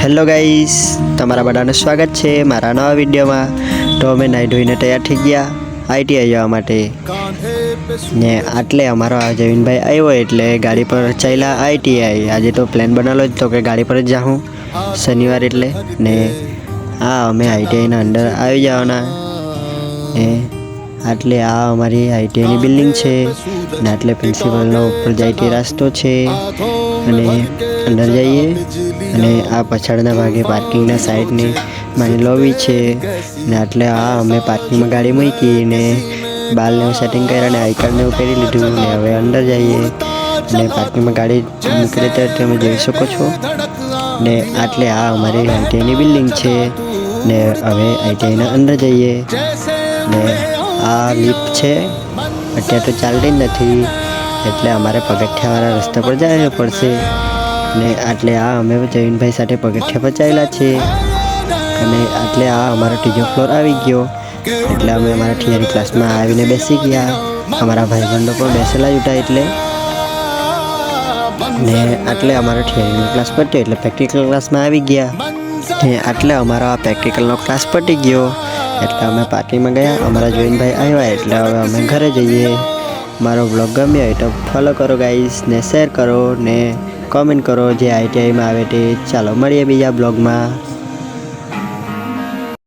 Hello guys, તમારા બધાનું સ્વાગત છે મારા નવા વિડીયોમાં। તો અમે નાહી ધોઈને તૈયાર થઈ ગયા આઈટીઆઈ જવા માટે ને આટલે અમારો આ જવીનભાઈ આવ્યો એટલે ગાડી પર ચાલ્યા આઈટીઆઈ। આજે તો પ્લાન બનાવેલો જ તો કે ગાડી પર જ જાઉં શનિવાર એટલે ને અમે આઈટીઆઈના અંદર આવી જવાના ને આટલે આ અમારી આઈટીઆઈની બિલ્ડિંગ છે ને આટલે પ્રિન્સિપલનો ઉપર જાય તે રસ્તો છે અને અંદર જઈએ અને આ પાછળના ભાગે પાર્કિંગના સાઈડની મારી લોબી છે ને આટલે અમે પાર્કિંગમાં ગાડી મૂકી ને બાલને સેટિંગ કર્યા ને આઈ કાર્ડને એવું કરી લીધું ને હવે અંદર જઈએ ને પાર્કિંગમાં ગાડી મૂકી દે ત્યારે તમે જોઈ શકો છો ને આટલે આ અમારી આઈટીઆઈની બિલ્ડિંગ છે ને હવે આઈટીઆઈના અંદર જઈએ ને આ લિફ્ટ છે અત્યારે તો ચાલતી જ નથી એટલે અમારે પગથિયાવાળા રસ્તા પર જવું પડશે ને આટલે અમે જવીનભાઈ સાથે પગથિયા પર ચાલ્યા છે અને આટલે અમારો ત્રીજો ફ્લોર આવી ગયો એટલે અમે અમારા થિયરી ક્લાસમાં આવીને બેસી ગયા। અમારા ભાઈબંધો પણ બેસેલા જ હતા એટલે ને આટલે અમારો થિયરીનો ક્લાસ પટ્યો એટલે પ્રેક્ટિકલ ક્લાસમાં આવી ગયા ને આટલે અમારો આ પ્રેક્ટિકલનો ક્લાસ પટી ગયો એટલે અમે પાર્કિંગમાં ગયા। અમારા જવીનભાઈ આવ્યા એટલે હવે અમે ઘરે જઈએ। મારો બ્લોગ ગમ્યો હોય તો ફોલો કરો ગાઈસ ને શેર કરો ને કોમેન્ટ કરો જે આઈટીઆઈમાં આવે તે। ચાલો મળીએ બીજા બ્લોગમાં।